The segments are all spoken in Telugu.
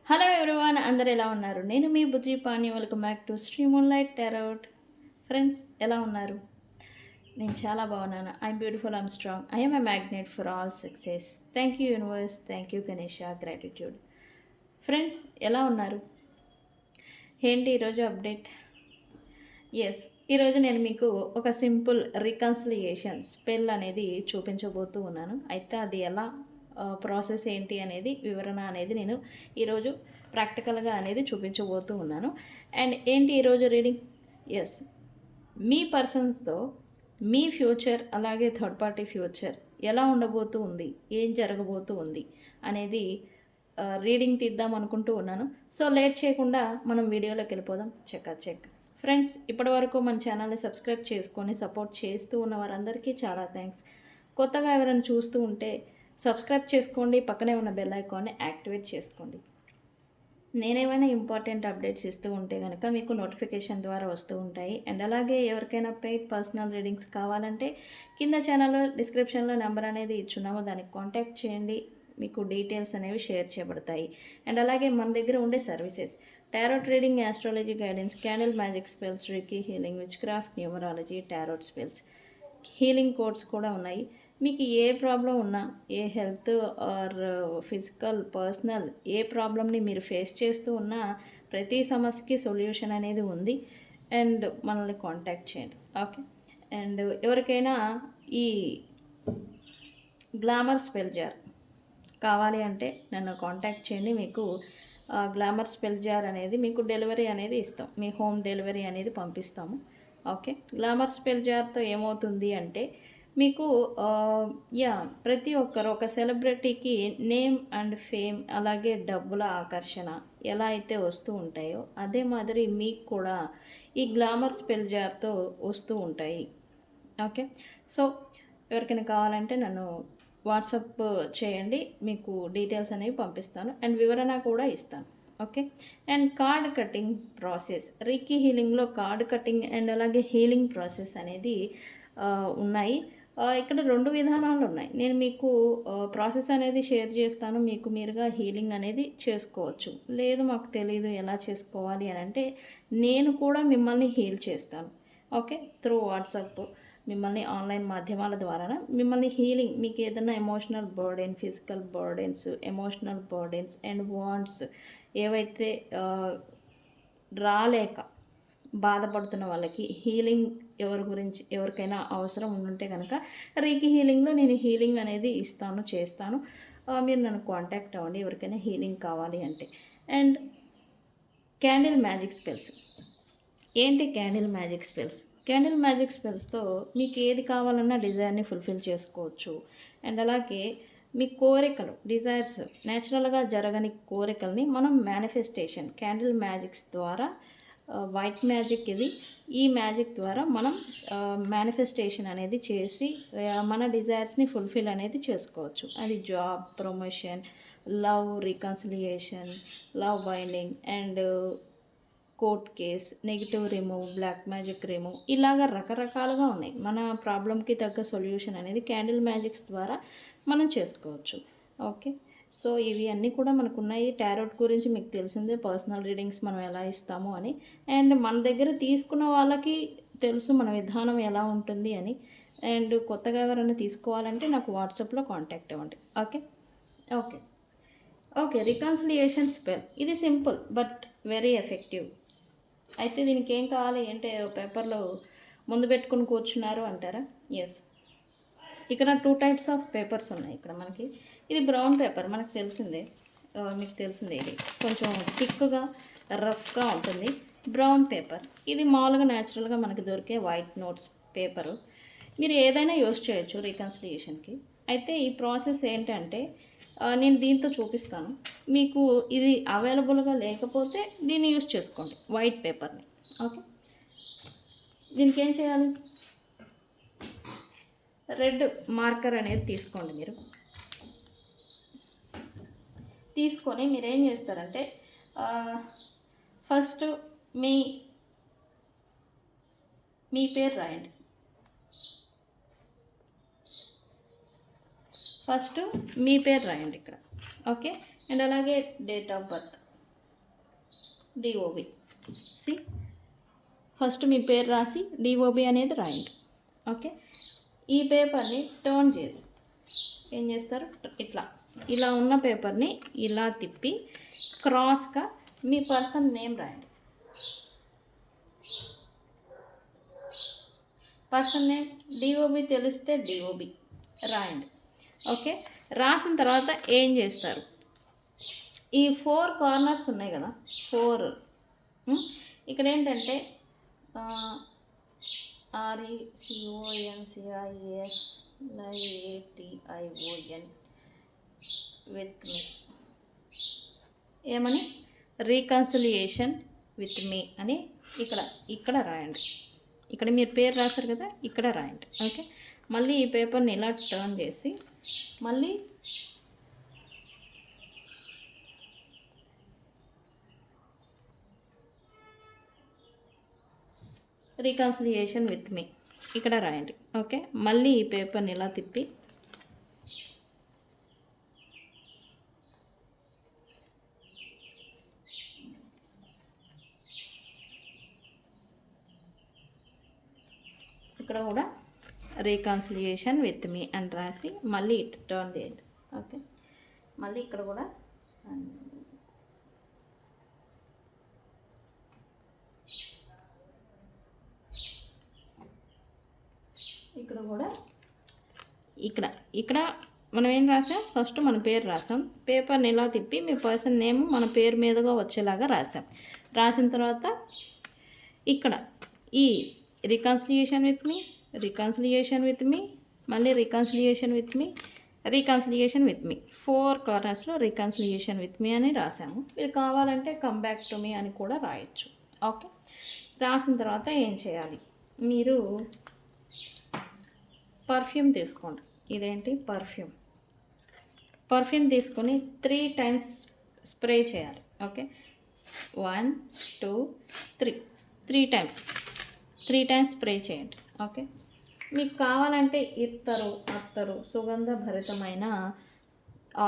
హలో ఎవ్రీవన్, అందరు ఎలా ఉన్నారు? నేను మీ Bujji Pani. Welcome back to Sri moonlight tarot. Friends, ఎలా ఉన్నారు? నేను చాలా బాగున్నాను. I'm beautiful, I'm strong, I'm a magnet for all success. Thank you universe, thank you Ganesha, gratitude. Friends, ఎలా ఉన్నారు? ఏంటి ఈరోజు అప్డేట్? ఎస్, ఈరోజు నేను మీకు ఒక సింపుల్ రికన్సిలియేషన్ స్పెల్ అనేది చూపించబోతూ ఉన్నాను. అయితే అది ఎలా ప్రాసెస్ ఏంటి అనేది వివరణ అనేది నేను ఈరోజు ప్రాక్టికల్గా అనేది చూపించబోతూ ఉన్నాను. అండ్ ఏంటి ఈరోజు రీడింగ్? ఎస్, మీ పర్సన్స్తో మీ ఫ్యూచర్ అలాగే థర్డ్ పార్టీ ఫ్యూచర్ ఎలా ఉండబోతూ ఉంది, ఏం జరగబోతూ ఉంది అనేది రీడింగ్ తీద్దాం అనుకుంటూ ఉన్నాను. సో లేట్ చేయకుండా మనం వీడియోలోకి వెళ్ళిపోదాం. చెక్. ఫ్రెండ్స్, ఇప్పటివరకు మన ఛానల్ని సబ్స్క్రైబ్ చేసుకొని సపోర్ట్ చేస్తూ ఉన్న వారందరికీ చాలా థ్యాంక్స్. కొత్తగా ఎవరైనా చూస్తూ ఉంటే సబ్స్క్రైబ్ చేసుకోండి, పక్కనే ఉన్న బెల్ ఐకాన్ని యాక్టివేట్ చేసుకోండి. నేనేమైనా ఇంపార్టెంట్ అప్డేట్స్ ఇస్తూ ఉంటే కనుక మీకు నోటిఫికేషన్ ద్వారా వస్తూ ఉంటాయి. అండ్ అలాగే ఎవరికైనా పెయిడ్ పర్సనల్ రీడింగ్స్ కావాలంటే కింద ఛానల్లో డిస్క్రిప్షన్లో నెంబర్ అనేది ఇచ్చున్నాము, దానికి కాంటాక్ట్ చేయండి. మీకు డీటెయిల్స్ అనేవి షేర్ చేయబడతాయి. అండ్ అలాగే మన దగ్గర ఉండే services tarot reading, astrology guidance, candle magic spells, reiki healing, which craft, numerology, tarot spells, healing codes కూడా ఉన్నాయి. మీకు ఏ ప్రాబ్లం ఉన్నా, ఏ హెల్త్ ఆర్ ఫిజికల్, పర్సనల్ ఏ ప్రాబ్లమ్ని మీరు ఫేస్ చేస్తూ ఉన్నా ప్రతి సమస్యకి సొల్యూషన్ అనేది ఉంది. అండ్ మనల్ని కాంటాక్ట్ చేయండి. ఓకే. అండ్ ఎవరికైనా ఈ గ్లామర్ స్పెల్ జార్ కావాలి అంటే నన్ను కాంటాక్ట్ చేయండి. మీకు గ్లామర్ స్పెల్ జార్ అనేది మీకు డెలివరీ అనేది ఇస్తాం, మీ హోమ్ డెలివరీ అనేది పంపిస్తాము. ఓకే. గ్లామర్ స్పెల్ జార్తో ఏమవుతుంది అంటే మీకు ప్రతి ఒక్కరు ఒక సెలబ్రిటీకి నేమ్ అండ్ ఫేమ్ అలాగే డబ్బుల ఆకర్షణ ఎలా అయితే వస్తూ ఉంటాయో అదే మాదిరి మీకు కూడా ఈ గ్లామర్ స్పెల్ జార్తో వస్తూ ఉంటాయి. ఓకే. సో ఎవరికైనా కావాలంటే నన్ను వాట్సాప్ చేయండి, మీకు డీటెయిల్స్ అనేవి పంపిస్తాను అండ్ వివరణ కూడా ఇస్తాను. Okay. And card cutting process, reiki హీలింగ్లో కార్డ్ కటింగ్ అండ్ అలాగే హీలింగ్ ప్రాసెస్ అనేది ఉన్నాయి. ఇక్కడ 2 విధానాలు ఉన్నాయి. నేను మీకు ప్రాసెస్ అనేది షేర్ చేస్తాను, మీకు మీరుగా హీలింగ్ అనేది చేసుకోవచ్చు. లేదు మాకు తెలీదు ఎలా చేసుకోవాలి అని అంటే నేను కూడా మిమ్మల్ని హీల్ చేస్తాను. ఓకే. త్రూ వాట్సాప్ మిమ్మల్ని ఆన్లైన్ మాధ్యమాల ద్వారా మిమ్మల్ని హీలింగ్, మీకు ఏదైనా emotional burden, physical burdens, emotional burdens and wants ఏవైతే రాలేక బాధపడుతున్న వాళ్ళకి హీలింగ్ ఎవరికైనా అవసరం ఉంటే కనుక రీకి హీలింగ్లో నేను హీలింగ్ అనేది ఇస్తాను, చేస్తాను. మీరు నన్ను కాంటాక్ట్ అవ్వండి ఎవరికైనా హీలింగ్ కావాలి అంటే. And candle magic spells. ఏంటి candle magic spells? Candle magic స్పెల్స్తో మీకు ఏది కావాలన్నా డిజైర్ని ఫుల్ఫిల్ చేసుకోవచ్చు. అండ్ అలాగే మీ కోరికలు, డిజైర్స్, న్యాచురల్గా జరగని కోరికల్ని మనం మేనిఫెస్టేషన్ క్యాండిల్ మ్యాజిక్స్ ద్వారా, వైట్ మ్యాజిక్ ఇది, ఈ మ్యాజిక్ ద్వారా మనం మేనిఫెస్టేషన్ అనేది చేసి మన డిజైర్స్ని ఫుల్ఫిల్ అనేది చేసుకోవచ్చు. అది job, promotion, love reconciliation, love binding and court case, negative remove, black magic remove, ఇలాగ రకరకాలుగా ఉన్నాయి. మన ప్రాబ్లంకి తగ్గ సొల్యూషన్ అనేది క్యాండిల్ మ్యాజిక్స్ ద్వారా మనం చేసుకోవచ్చు. ఓకే. సో ఇవి అన్నీ కూడా మనకు ఉన్నాయి. టారోట్ గురించి మీకు తెలిసిందే, పర్సనల్ రీడింగ్స్ మనం ఎలా ఇస్తాము అని. అండ్ మన దగ్గర తీసుకున్న వాళ్ళకి తెలుసు మన విధానం ఎలా ఉంటుంది అని. అండ్ కొత్తగా ఎవరైనా తీసుకోవాలంటే నాకు వాట్సాప్లో కాంటాక్ట్ అవ్వండి. Okay. Okay. Okay. Reconciliation spell ఇది సింపుల్ బట్ వెరీ ఎఫెక్టివ్. అయితే దీనికి ఏం కావాలి అంటే పేపర్లో ముందు పెట్టుకుని కూర్చున్నారు అంటారా? ఎస్, ఇక్కడ 2 టైప్స్ ఆఫ్ పేపర్స్ ఉన్నాయి. ఇక్కడ మనకి ఇది బ్రౌన్ పేపర్, మనకు తెలిసిందే, మీకు తెలిసిందే. ఇది కొంచెం థిక్గా రఫ్గా ఉంటుంది బ్రౌన్ పేపర్. ఇది మామూలుగా న్యాచురల్గా మనకి దొరికే వైట్ నోట్స్ పేపరు. మీరు ఏదైనా యూస్ చేయొచ్చు రికన్సిలియేషన్కి. అయితే ఈ ప్రాసెస్ ఏంటంటే నేను దీంతో చూపిస్తాను. మీకు ఇది అవైలబుల్గా లేకపోతే దీన్ని యూస్ చేసుకోండి, వైట్ పేపర్ని. ఓకే. దీనికి ఏం చేయాలి? రెడ్ మార్కర్ అనేది తీసుకోండి. మీరు తీసుకొని మీరు ఏం చేస్తారంటే ఫస్ట్ మీ పేరు రాయండి. ఫస్ట్ మీ పేరు రాయండి ఇక్కడ. ఓకే. అండ్ అలాగే date of birth, DOB. See first మీ పేరు రాసి డిఓబి అనేది రాయండి. ఓకే, ఈ పేపర్ని టర్న్ చేసి ఏం చేస్తారు, ఇలా ఉన్న పేపర్ని ఇలా తిప్పి క్రాస్గా మీ పర్సన్ నేమ్ రాయండి. పర్సన్ నేమ్ డిఓబి తెలిస్తే డిఓబి రాయండి. ఓకే, రాసిన తర్వాత ఏం చేస్తారు, ఈ 4 కార్నర్స్ ఉన్నాయి కదా, 4 ఇక్కడ ఏంటంటే RECONCILATION విత్ మీ, ఏమని, రీకన్సిలియేషన్ విత్ మీ అని ఇక్కడ రాయండి. ఇక్కడ మీరు పేరు రాశారు కదా, ఇక్కడ రాయండి. ఓకే, మళ్ళీ ఈ పేపర్ని ఇలా టర్న్ చేసి మళ్ళీ రీకన్సిలియేషన్ విత్ మీ ఇక్కడ రాయండి. ఓకే, మళ్ళీ ఈ పేపర్ని ఇలా తిప్పి ఇక్కడ కూడా రీకన్సిలియేషన్ విత్ మీ అని రాసి మళ్ళీ ఇటు టర్న్ చేయండి. ఓకే, మళ్ళీ ఇక్కడ కూడా ఇక్కడ మనం ఏం రాసాం, ఫస్ట్ మన పేరు రాసాం, పేపర్ని ఇలా తిప్పి మీ పర్సన్ నేమ్ మన పేరు మీదుగా వచ్చేలాగా రాసాం. రాసిన తర్వాత ఇక్కడ ఈ reconciliation with me, reconciliation with me, మళ్ళీ reconciliation with me, reconciliation with me, 4 కార్నర్స్లో రీకన్సిలియేషన్ విత్ మీ అని రాసాము. మీరు కావాలంటే కమ్ బ్యాక్ టు మీ అని కూడా రాయొచ్చు. ఓకే, రాసిన తర్వాత ఏం చేయాలి, మీరు పర్ఫ్యూమ్ తీసుకోండి. ఇదేంటి, పర్ఫ్యూమ్ తీసుకొని 3 టైమ్స్ స్ప్రే చేయాలి. ఓకే, 1 2 3 టైమ్స్ స్ప్రే చేయండి. ఓకే, మీకు కావాలంటే అత్తరు సుగంధ భరితమైన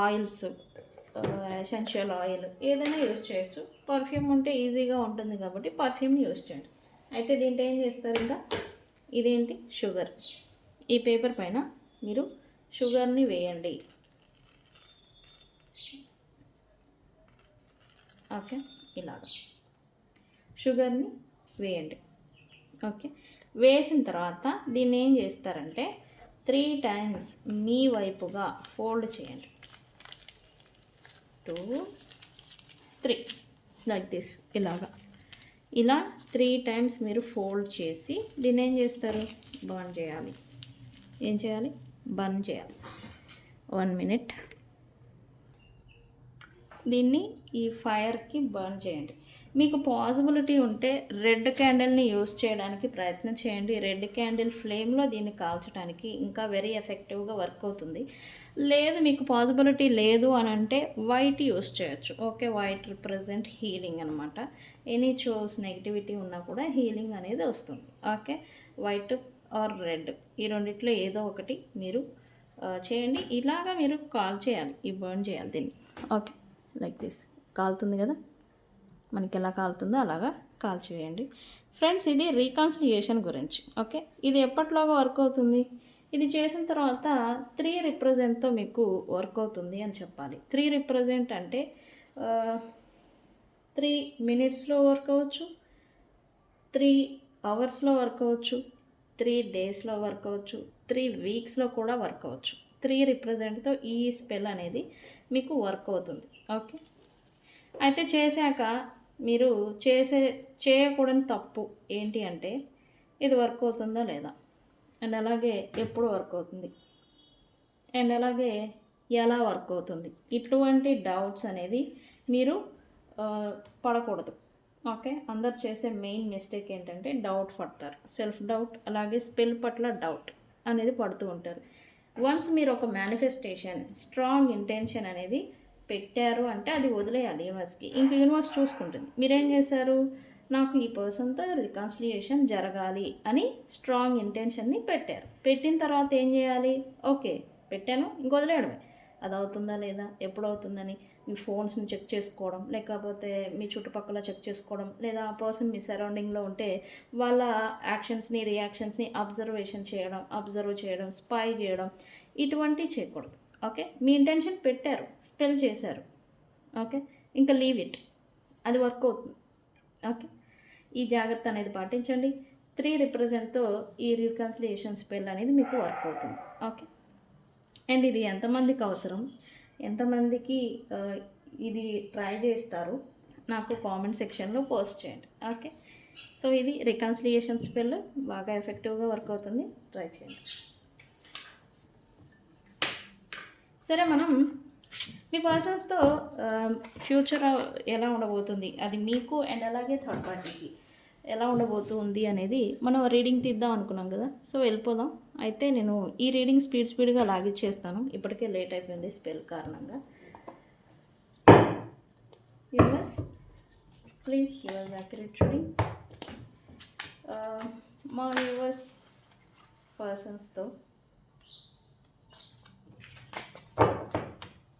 ఆయిల్స్, ఎసెన్షియల్ ఆయిల్ ఏదైనా యూస్ చేయొచ్చు. పర్ఫ్యూమ్ ఉంటే ఈజీగా ఉంటుంది కాబట్టి పర్ఫ్యూమ్ యూస్ చేయండి. అయితే దీంట్లో ఏం చేస్తారు, ఇంకా ఇదేంటి, షుగర్. ఈ పేపర్ పైన మీరు షుగర్ని వేయండి. ఓకే, ఇలాగా షుగర్ని వేయండి. ఓకే, వేసిన తర్వాత దీన్ని ఏం చేస్తారంటే 3 టైమ్స్ మీ వైపుగా ఫోల్డ్ చేయండి. 2 3 లైక్ దిస్, ఇలా 3 టైమ్స్ మీరు ఫోల్డ్ చేసి దీన్ని ఏం చేస్తారు, బర్న్ చేయాలి. ఏం చేయాలి, బర్న్ చేయాలి. 1 మినిట్ దీన్ని ఈ ఫైర్కి బర్న్ చేయండి. మీకు పాసిబిలిటీ ఉంటే రెడ్ క్యాండిల్ని యూస్ చేయడానికి ప్రయత్నం చేయండి. రెడ్ క్యాండిల్ ఫ్లేమ్లో దీన్ని కాల్చడానికి ఇంకా వెరీ ఎఫెక్టివ్గా వర్క్ అవుతుంది. లేదు మీకు పాసిబిలిటీ లేదు అని అంటే వైట్ యూస్ చేయొచ్చు. ఓకే, వైట్ రిప్రజెంట్ హీలింగ్ అనమాట. ఎనీ చోస్ నెగిటివిటీ ఉన్నా కూడా హీలింగ్ అనేది వస్తుంది. ఓకే, వైట్ ఆర్ రెడ్ ఈ రెండిట్లో ఏదో ఒకటి మీరు చేయండి. ఇలాగా మీరు కాల్ చేయాలి, ఈ బర్న్ చేయాలి దీన్ని. ఓకే, లైక్ దిస్ కాలుతుంది కదా, మనకి ఎలా కాలుతుందో అలాగా కాల్చివేయండి. ఫ్రెండ్స్, ఇది రీకన్సిలియేషన్ గురించి. ఓకే, ఇది ఎప్పటిలాగా వర్క్ అవుతుంది, ఇది చేసిన తర్వాత 3 రిప్రజెంట్తో మీకు వర్క్ అవుతుంది అని చెప్పాలి. 3 రిప్రజెంట్ అంటే 3 మినిట్స్లో వర్క్ అవ్వచ్చు, 3 అవర్స్లో వర్క్ అవ్వచ్చు, 3 డేస్లో వర్క్ అవ్వచ్చు, 3 వీక్స్లో కూడా వర్క్ అవ్వచ్చు. 3 రిప్రజెంట్తో ఈ స్పెల్ అనేది మీకు వర్క్ అవుతుంది. ఓకే, అయితే చేశాక మీరు చేయకూడని తప్పు ఏంటి అంటే ఇది వర్క్ అవుతుందా లేదా, అండ్ అలాగే ఎప్పుడు వర్క్ అవుతుంది, అండ్ అలాగే ఎలా వర్క్ అవుతుంది, ఇటువంటి డౌట్స్ అనేది మీరు పడకూడదు. ఓకే, అందరు చేసే మెయిన్ మిస్టేక్ ఏంటంటే డౌట్ పడతారు, సెల్ఫ్ డౌట్, అలాగే స్పెల్ పట్ల డౌట్ అనేది పడుతూ ఉంటారు. వన్స్ మీరు ఒక మేనిఫెస్టేషన్ స్ట్రాంగ్ ఇంటెన్షన్ అనేది పెట్టారు అంటే అది వదిలేయాలి యూనివర్స్కి. ఇంక యూనివర్స్ చూసుకుంటుంది. మీరేం చేశారు, నాకు ఈ పర్సన్తో రికన్సిలియేషన్ జరగాలి అని స్ట్రాంగ్ ఇంటెన్షన్ని పెట్టారు. పెట్టిన తర్వాత ఏం చేయాలి, ఓకే పెట్టాను ఇంక వదిలేయడమే. అది అవుతుందా లేదా, ఎప్పుడు అవుతుందని మీ ఫోన్స్ని చెక్ చేసుకోవడం, లేకపోతే మీ చుట్టుపక్కల చెక్ చేసుకోవడం, లేదా ఆ పర్సన్ మీ సరౌండింగ్లో ఉంటే వాళ్ళ యాక్షన్స్ని రియాక్షన్స్ని అబ్జర్వ్ చేయడం, స్పై చేయడం, ఇటువంటివి చేయకూడదు. ఓకే, మీ ఇంటెన్షన్ పెట్టారు, స్పెల్ చేశారు, ఓకే, ఇంకా లీవ్ ఇట్, అది వర్క్ అవుతుంది. ఓకే, ఈ జాగ్రత్త అనేది పాటించండి. 3 రిప్రజెంట్తో ఈ రీకన్సిలియేషన్ స్పెల్ అనేది మీకు వర్క్ అవుతుంది. ఓకే, అండ్ ఇది ఎంతమందికి అవసరం, ఎంతమందికి ఇది ట్రై చేస్తారు, నాకు కామెంట్ సెక్షన్లో పోస్ట్ చేయండి. ఓకే, సో ఇది రికన్సిలియేషన్ స్పెల్ బాగా ఎఫెక్టివ్గా వర్క్ అవుతుంది, ట్రై చేయండి. సరే, మనం మీ పర్సన్స్తో ఫ్యూచర్ ఎలా ఉండబోతుంది, అది మీకు అండ్ అలాగే థర్డ్ పార్టీకి ఎలా ఉండబోతుంది అనేది మనం రీడింగ్ తీద్దాం అనుకున్నాం కదా. సో వెళ్ళిపోదాం. అయితే నేను ఈ రీడింగ్ స్పీడ్గా లాగిచ్చేస్తాను, ఇప్పటికే లేట్ అయిపోయింది స్పెల్ కారణంగా. Universe, please give us accurate reading. మా యూనివర్స్ పర్సన్స్తో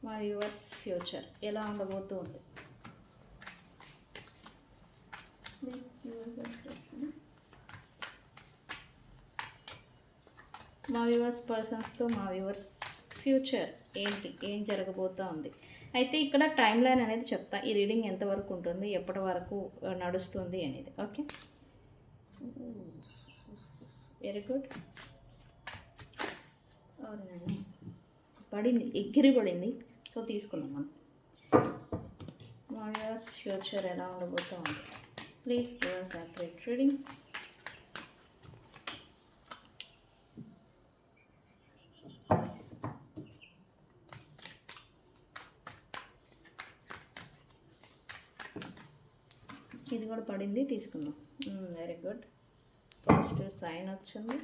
మా యూవర్స్ ఫ్యూచర్ ఎలా ఉండబోతుంది. మా వ్యూవర్స్ పర్సన్స్తో మా వ్యూవర్స్ ఫ్యూచర్ ఏంటి, ఏం జరగబోతూ ఉంది. అయితే ఇక్కడ టైం లైన్ అనేది చెప్తా, ఈ రీడింగ్ ఎంతవరకు ఉంటుంది, ఎప్పటి వరకు నడుస్తుంది అనేది. Okay, very good. పడింది, ఎగిరి పడింది. సో తీసుకున్నాం మనం. మా వ్యూవర్స్ ఫ్యూచర్ ఎలా ఉండబోతూ ఉంది. Please give us accurate reading. ఇది కూడా పడింది, తీసుకుందాం. వెరీ గుడ్, పాజిటివ్ సైన్ వచ్చింది.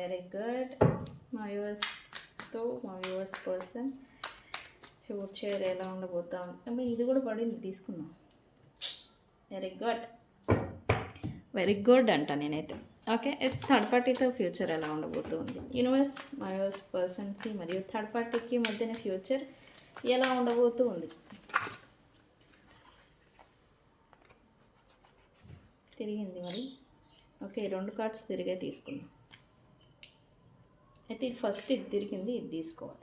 Very good. మా వ్యూవర్స్తో మా వ్యూవర్స్ పర్సన్ ఫ్యూచర్ ఎలా ఉండబోతాం. ఇది కూడా పడింది, తీసుకుందాం. వెరీ గుడ్, వెరీ గుడ్ అంట నేనైతే. ఓకే, థర్డ్ పార్టీతో ఫ్యూచర్ ఎలా ఉండబోతుంది. యూనివర్స్ మా వ్యూవర్స్ పర్సన్కి మరియు థర్డ్ పార్టీకి మధ్యన ఫ్యూచర్ ఎలా ఉండబోతూ ఉంది. తిరిగింది మరి. ఓకే, 2 కార్డ్స్ తిరిగే తీసుకుందాం. అయితే ఇది ఫస్ట్ ఇది తిరిగింది, ఇది తీసుకోవాలి.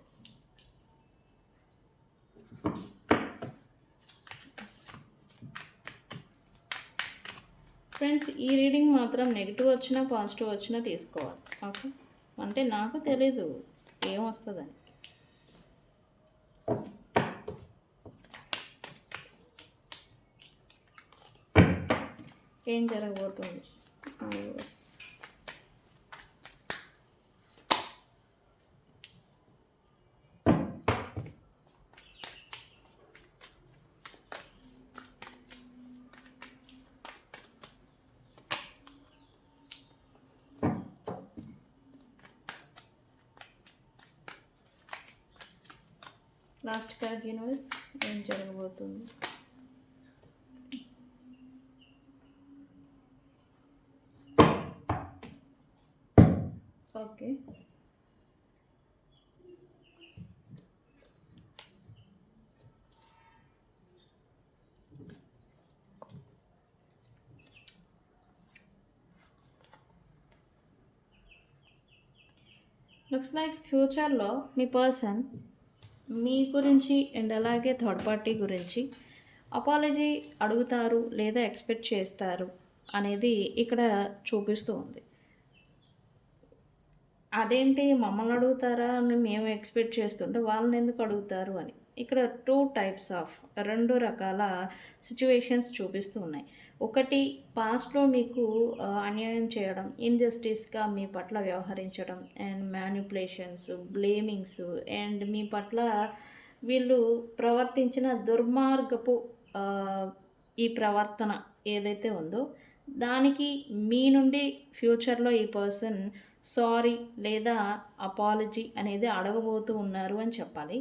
ఫ్రెండ్స్, ఈ రీడింగ్ మాత్రం నెగిటివ్ వచ్చినా పాజిటివ్ వచ్చినా తీసుకోవాలి. ఓకే, అంటే నాకు తెలీదు ఏమొస్తుందని. ఏం జరగబోతుంది. లాస్ట్ కార్డ్ యూనివర్స్, ఏం జరగబోతుంది. ఓకే, లుక్స్ లైక్ ఫ్యూచర్లో మీ పర్సన్ మీ గురించి అండ్ అలాగే థర్డ్ పార్టీ గురించి అపాలజీ అడుగుతారు లేదా ఎక్స్పెక్ట్ చేస్తారు అనేది ఇక్కడ చూపిస్తూ ఉంది. అదేంటి మమ్మల్ని అడుగుతారా అని మేము ఎక్స్పెక్ట్ చేస్తుంటే వాళ్ళని ఎందుకు అడుగుతారు అని ఇక్కడ 2 టైప్స్ ఆఫ్ 2 రకాల సిచ్యువేషన్స్ చూపిస్తూ ఉన్నాయి. ఒకటి, పాస్ట్లో మీకు అన్యాయం చేయడం, ఇన్జస్టిస్గా మీ పట్ల వ్యవహరించడం అండ్ మ్యానిపులేషన్స్, బ్లేమింగ్స్ అండ్ మీ పట్ల వీళ్ళు ప్రవర్తించిన దుర్మార్గపు ఈ ప్రవర్తన ఏదైతే ఉందో దానికి మీ నుండి ఫ్యూచర్లో ఈ పర్సన్ సారీ లేదా అపాలజీ అనేది అడగబోతూ ఉన్నారు అని చెప్పాలి.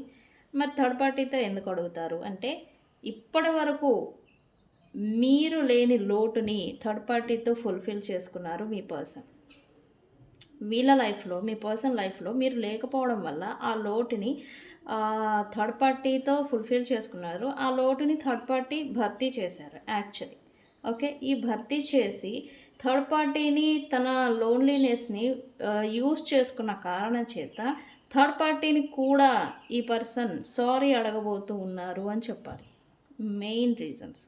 మరి థర్డ్ పార్టీతో ఎందుకు అడుగుతారు అంటే ఇప్పటి వరకు మీరు లేని లోటుని థర్డ్ పార్టీతో ఫుల్ఫిల్ చేసుకున్నారు మీ పర్సన్. వీళ్ళ లైఫ్లో, మీ పర్సన్ లైఫ్లో మీరు లేకపోవడం వల్ల ఆ లోటుని థర్డ్ పార్టీతో ఫుల్ఫిల్ చేసుకున్నారు. ఆ లోటుని థర్డ్ పార్టీ భర్తీ చేశారు యాక్చువల్లీ. ఓకే, ఈ భర్తీ చేసి థర్డ్ పార్టీని తన లోన్లీనెస్ని యూస్ చేసుకున్న కారణం చేత థర్డ్ పార్టీని కూడా ఈ పర్సన్ సారీ అడగబోతూ ఉన్నారు అని చెప్పాలి. మెయిన్ రీజన్స్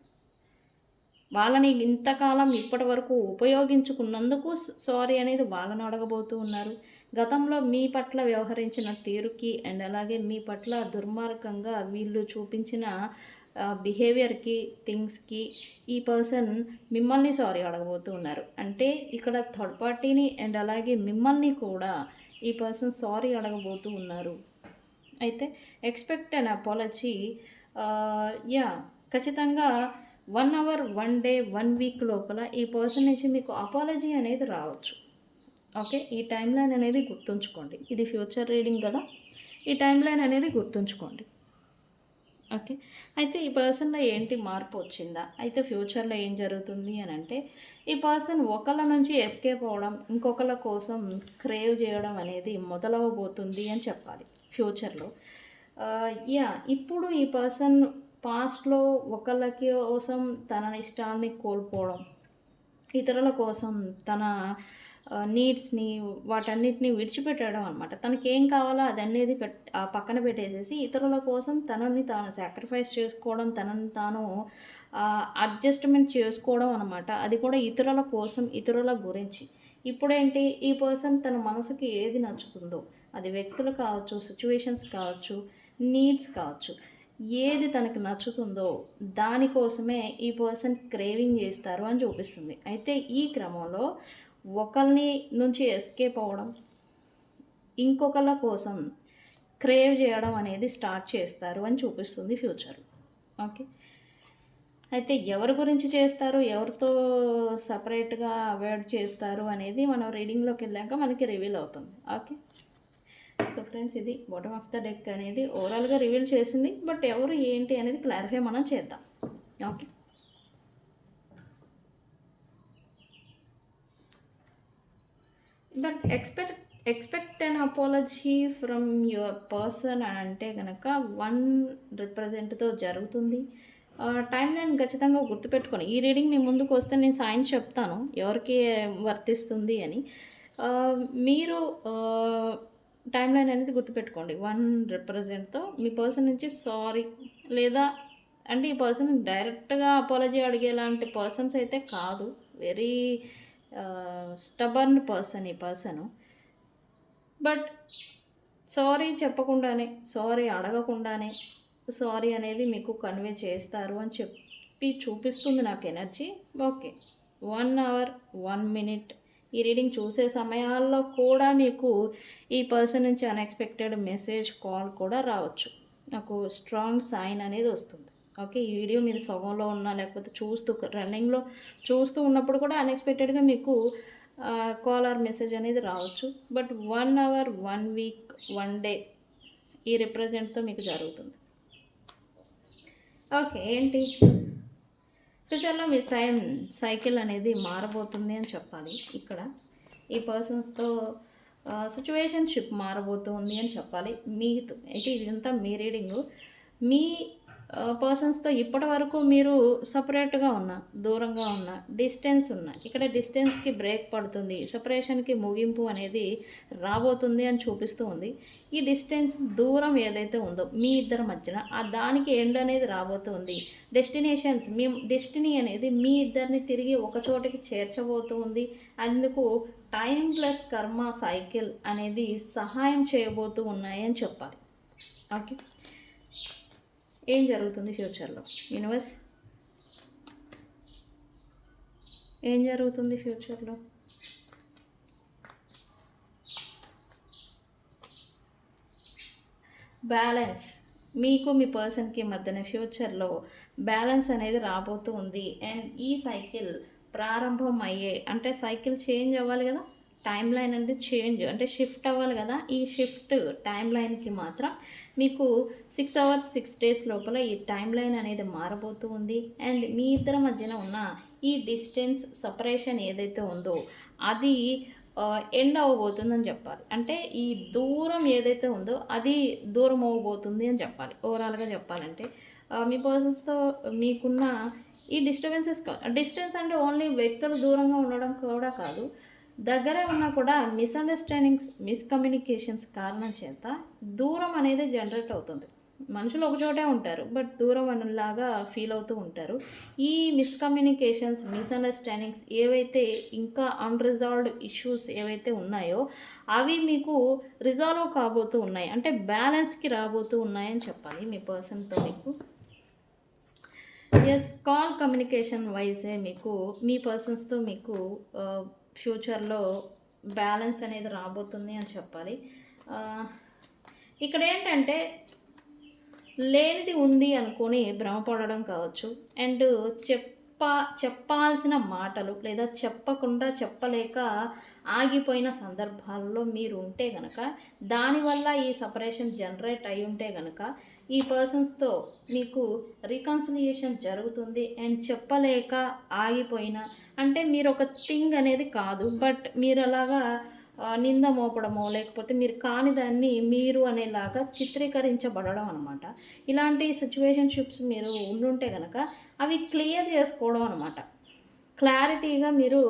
వాళ్ళని ఇంతకాలం ఇప్పటి వరకు ఉపయోగించుకున్నందుకు సారీ అనేది వాళ్ళని అడగబోతూ ఉన్నారు. గతంలో మీ పట్ల వ్యవహరించిన తీరుకి అండ్ అలాగే మీ పట్ల దుర్మార్గంగా వీళ్ళు చూపించిన బిహేవియర్కి, థింగ్స్కి ఈ పర్సన్ మిమ్మల్ని సారీ అడగబోతూ ఉన్నారు. అంటే ఇక్కడ థర్డ్ పార్టీని అండ్ అలాగే మిమ్మల్ని కూడా ఈ పర్సన్ సారీ అడగబోతూ ఉన్నారు. అయితే ఎక్స్పెక్ట్ అండ్ అపాలజీ, ఖచ్చితంగా 1 అవర్, 1 డే, 1 వీక్ లోపల ఈ పర్సన్ నుంచి మీకు అపాలజీ అనేది రావచ్చు. ఓకే, ఈ టైం లైన్ అనేది గుర్తుంచుకోండి. ఇది ఫ్యూచర్ రీడింగ్ కదా, ఈ టైం లైన్ అనేది గుర్తుంచుకోండి. ఓకే, అయితే ఈ పర్సన్లో ఏంటి మార్పు వచ్చిందా, అయితే ఫ్యూచర్లో ఏం జరుగుతుంది అని అంటే, ఈ పర్సన్ ఒకళ్ళ నుంచి ఎస్కేప్ అవ్వడం, ఇంకొకళ్ళ కోసం క్రేవ్ చేయడం అనేది మొదలవబోతుంది అని చెప్పాలి ఫ్యూచర్లో. ఇప్పుడు ఈ పర్సన్ పాస్ట్లో ఒకళ్ళకి కోసం తన ఇష్టాన్ని కోల్పోవడం, ఇతరుల కోసం తన నీడ్స్ని వాటన్నిటిని విడిచిపెట్టడం అనమాట. తనకి ఏం కావాలో అదనేది పక్కన పెట్టేసేసి ఇతరుల కోసం తనని తాను సాక్రిఫైస్ చేసుకోవడం, తనని తాను అడ్జస్ట్మెంట్ చేసుకోవడం అనమాట. అది కూడా ఇతరుల కోసం, ఇతరుల గురించి. ఇప్పుడేంటి, ఈ పర్సన్ తన మనసుకి ఏది నచ్చుతుందో, అది వ్యక్తులు కావచ్చు, సిచ్యువేషన్స్ కావచ్చు, నీడ్స్ కావచ్చు, ఏది తనకు నచ్చుతుందో దానికోసమే ఈ పర్సన్ క్రేవింగ్ చేస్తారు అని చూపిస్తుంది. అయితే ఈ క్రమంలో ఒకరిని నుంచి ఎస్కేప్ అవ్వడం, ఇంకొకళ్ళ కోసం క్రేవ్ చేయడం అనేది స్టార్ట్ చేస్తారు అని చూపిస్తుంది ఫ్యూచర్. ఓకే, అయితే ఎవరి గురించి చేస్తారు, ఎవరితో సపరేట్గా అవాయిడ్ చేస్తారు అనేది మనం రీడింగ్లోకి వెళ్ళాక మనకి రివీల్ అవుతుంది. ఓకే, సో ఫ్రెండ్స్, ఇది బాటమ్ ఆఫ్ ద డెక్ అనేది ఓవరాల్గా రివీల్ చేసింది. బట్ ఎవరు ఏంటి అనేది క్లారిఫై మనం చేద్దాం. Okay, but expect an apology from your person అని అంటే కనుక 1 రిప్రజెంట్తో జరుగుతుంది. టైం లైన్ ఖచ్చితంగా గుర్తుపెట్టుకొని ఈ రీడింగ్ మీ ముందుకు వస్తే నేను సైన్స్ చెప్తాను ఎవరికి వర్తిస్తుంది అని. మీరు టైం లైన్ అనేది గుర్తుపెట్టుకోండి. 1 రిప్రజెంట్తో మీ పర్సన్ నుంచి సారీ, లేదా అంటే ఈ పర్సన్ డైరెక్ట్గా అపాలజీ అడిగేలాంటి పర్సన్స్ అయితే కాదు. వెరీ స్టబర్న్ పర్సన్ ఈ పర్సను. బట్ సారీ చెప్పకుండానే, సారీ అడగకుండానే సారీ అనేది మీకు కన్వే చేస్తారు అని చెప్పి చూపిస్తుంది నాకు ఎనర్జీ. ఓకే, 1 అవర్ 1 మినిట్ ఈ రీడింగ్ చూసే సమయాల్లో కూడా మీకు ఈ పర్సన్ నుంచి అన్ఎక్స్పెక్టెడ్ మెసేజ్, కాల్ కూడా రావచ్చు. నాకు స్ట్రాంగ్ సైన్ అనేది వస్తుంది. ఓకే, ఈ వీడియో మీరు సగంలో ఉన్నా లేకపోతే రన్నింగ్లో చూస్తూ ఉన్నప్పుడు కూడా అన్ఎక్స్పెక్టెడ్గా మీకు కాల్ ఆర్ మెసేజ్ అనేది రావచ్చు. బట్ 1 అవర్ 1 వీక్ 1 డే ఈ రిప్రజెంట్తో మీకు జరుగుతుంది. ఓకే, ఏంటి ఫ్యూచర్లో మీ టైం సైకిల్ అనేది మారబోతుంది అని చెప్పాలి. ఇక్కడ ఈ పర్సన్స్తో సిచ్యువేషన్షిప్ మారబోతుంది అని చెప్పాలి. మీతో అయితే ఇదంతా మీ రీడింగు. మీ పర్సన్స్తో ఇప్పటి వరకు మీరు సపరేట్గా ఉన్నా, దూరంగా ఉన్నా, డిస్టెన్స్ ఉన్నా, ఇక్కడ డిస్టెన్స్కి బ్రేక్ పడుతుంది, సపరేషన్కి ముగింపు అనేది రాబోతుంది అని చూపిస్తూ ఉంది. ఈ డిస్టెన్స్ దూరం ఏదైతే ఉందో మీ ఇద్దరి మధ్యన దానికి ఎండ్ అనేది రాబోతుంది. డెస్టినేషన్స్, మీ డెస్టినీ అనేది మీ ఇద్దరిని తిరిగి ఒక చోటికి చేర్చబోతుంది. అందుకు టైం ప్లస్ కర్మ సైకిల్ అనేది సహాయం చేయబోతూ ఉన్నాయి అని చెప్పాలి. ఓకే, ఏం జరుగుతుంది ఫ్యూచర్లో? యూనివర్స్ ఏం జరుగుతుంది ఫ్యూచర్లో? బ్యాలెన్స్, మీకు మీ పర్సన్కి మధ్యన ఫ్యూచర్లో బ్యాలెన్స్ అనేది రాబోతూ ఉంది. అండ్ ఈ సైకిల్ ప్రారంభం అయ్యే, అంటే సైకిల్ చేంజ్ అవ్వాలి కదా, టైం లైన్ అనేది చేంజ్ అంటే షిఫ్ట్ అవ్వాలి కదా, ఈ షిఫ్ట్ టైం లైన్కి మాత్రం మీకు 6 అవర్స్ 6 డేస్ లోపల ఈ టైం లైన్ అనేది మారబోతూ ఉంది. అండ్ మీ ఇద్దరి మధ్యన ఉన్న ఈ డిస్టెన్స్ సపరేషన్ ఏదైతే ఉందో అది ఎండ్ అవ్వబోతుందని చెప్పాలి. అంటే ఈ దూరం ఏదైతే ఉందో అది దూరం అవ్వబోతుంది అని చెప్పాలి. ఓవరాల్గా చెప్పాలంటే మీ పర్సన్స్తో మీకున్న ఈ డిస్టెన్స్ అంటే ఓన్లీ వ్యక్తులు దూరంగా ఉండడం కూడా కాదు, దగ్గరే ఉన్నా కూడా మిస్అండర్స్టాండింగ్స్ మిస్కమ్యూనికేషన్స్ కారణం చేత దూరం అనేది జనరేట్ అవుతుంది. మనుషులు ఒక చోటే ఉంటారు, బట్ దూరం అనేలాగా ఫీల్ అవుతూ ఉంటారు. ఈ మిస్కమ్యూనికేషన్స్ మిస్అండర్స్టాండింగ్స్ ఏవైతే ఇంకా అన్రిజాల్వ్డ్ ఇష్యూస్ ఏవైతే ఉన్నాయో అవి మీకు రిజాల్వ్ కాబోతూ ఉన్నాయి, అంటే బ్యాలెన్స్కి రాబోతూ ఉన్నాయని చెప్పాలి మీ పర్సన్తో మీకు. ఎస్, కాల్ కమ్యూనికేషన్ వైజే మీకు మీ పర్సన్స్తో మీకు ఫ్యూచర్లో బ్యాలెన్స్ అనేది రాబోతుంది అని చెప్పాలి. ఇక్కడ ఏంటంటే లేనిది ఉంది అనుకొని భ్రమపడడం కావచ్చు, అండ్ చెప్పాల్సిన మాటలు లేదా చెప్పకుండా చెప్పలేక ఆగిపోయిన సందర్భాల్లో మీరు ఉంటే కనుక, దానివల్ల ఈ సపరేషన్ జనరేట్ అయి ఉంటే కనుక ఈ పర్సన్స్తో మీకు రీకన్సిలియేషన్ జరుగుతుంది. అండ్ చెప్పలేక ఆగిపోయిన అంటే మీరు ఒక థింగ్ అనేది కాదు, బట్ మీరు అలాగా నింద మోపడమో లేకపోతే మీరు కాని దాన్ని మీరు అనేలాగా చిత్రీకరించబడడం అనమాట. ఇలాంటి సిచ్యువేషన్షిప్స్ మీరు ఉండుంటే కనుక అవి క్లియర్ చేసుకోవడం అనమాట. క్లారిటీగా మీరు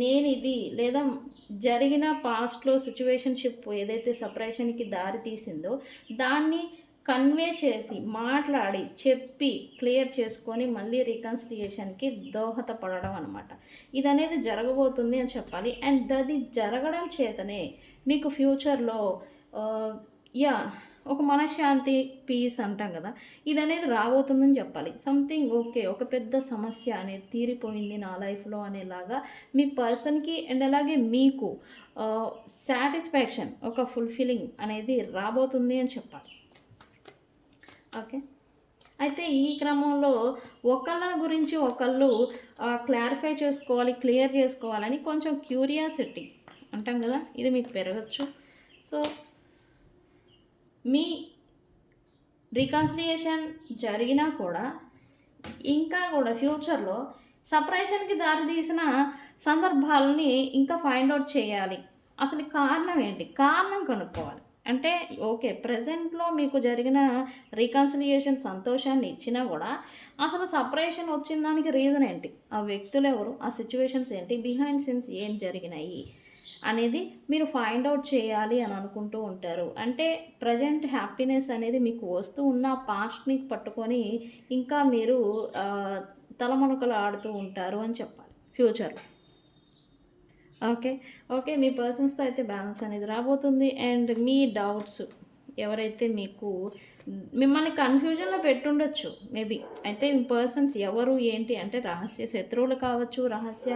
నేను ఇది లేదా జరిగిన పాస్ట్లో సిచ్యువేషన్షిప్ ఏదైతే సపరేషన్కి దారి తీసిందో దాన్ని కన్వే చేసి మాట్లాడి చెప్పి క్లియర్ చేసుకొని మళ్ళీ రీకన్సిలియేషన్కి దోహదపడడం అనమాట. ఇది అనేది జరగబోతుంది అని చెప్పాలి. అండ్ అది జరగడం చేతనే మీకు ఫ్యూచర్లో ఒక మనశ్శాంతి పీస్ అంటాం కదా, ఇది అనేది రాబోతుందని చెప్పాలి. సంథింగ్ ఓకే, ఒక పెద్ద సమస్య అనేది తీరిపోయింది నా లైఫ్లో అనేలాగా మీ పర్సన్కి అండ్ అలాగే మీకు సాటిస్ఫాక్షన్ ఒక ఫుల్ఫిల్లింగ్ అనేది రాబోతుంది అని చెప్పాలి. ఓకే, అయితే ఈ క్రమంలో ఒకళ్ళ గురించి ఒకళ్ళు క్లారిఫై చేసుకోవాలి, క్లియర్ చేసుకోవాలని కొంచెం క్యూరియాసిటీ అంటాం కదా, ఇది మీకు పెరగచ్చు. సో మీ రీకన్సిలియేషన్ జరిగినా కూడా ఇంకా కూడా ఫ్యూచర్లో సపరేషన్కి దారితీసిన సందర్భాలని ఇంకా ఫైండ్ అవుట్ చేయాలి. అసలు కారణం ఏంటి, కారణం కనుక్కోవాలి. అంటే ఓకే, ప్రజెంట్లో మీకు జరిగిన రీకన్సిలియేషన్ సంతోషాన్ని ఇచ్చినా కూడా అసలు సపరేషన్ వచ్చిన దానికి రీజన్ ఏంటి, ఆ వ్యక్తులు ఎవరు, ఆ సిచ్యువేషన్స్ ఏంటి, బిహైండ్ సీన్స్ ఏం జరిగినాయి అనేది మీరు ఫైండ్ అవుట్ చేయాలి అని అనుకుంటూ ఉంటారు. అంటే ప్రజెంట్ హ్యాపీనెస్ అనేది మీకు వస్తూ ఉన్న పాస్ట్ని పట్టుకొని ఇంకా మీరు తలమునకలు ఆడుతూ ఉంటారు అని చెప్పాలి ఫ్యూచర్లో. ఓకే, మీ పర్సన్స్తో అయితే బ్యాలెన్స్ అనేది రాబోతుంది. అండ్ మీ డౌట్స్ ఎవరైతే మీకు మిమ్మల్ని కన్ఫ్యూజన్లో పెట్టుండొచ్చు మేబీ, అయితే మీ పర్సన్స్ ఎవరు ఏంటి అంటే రహస్య శత్రువులు కావచ్చు, రహస్య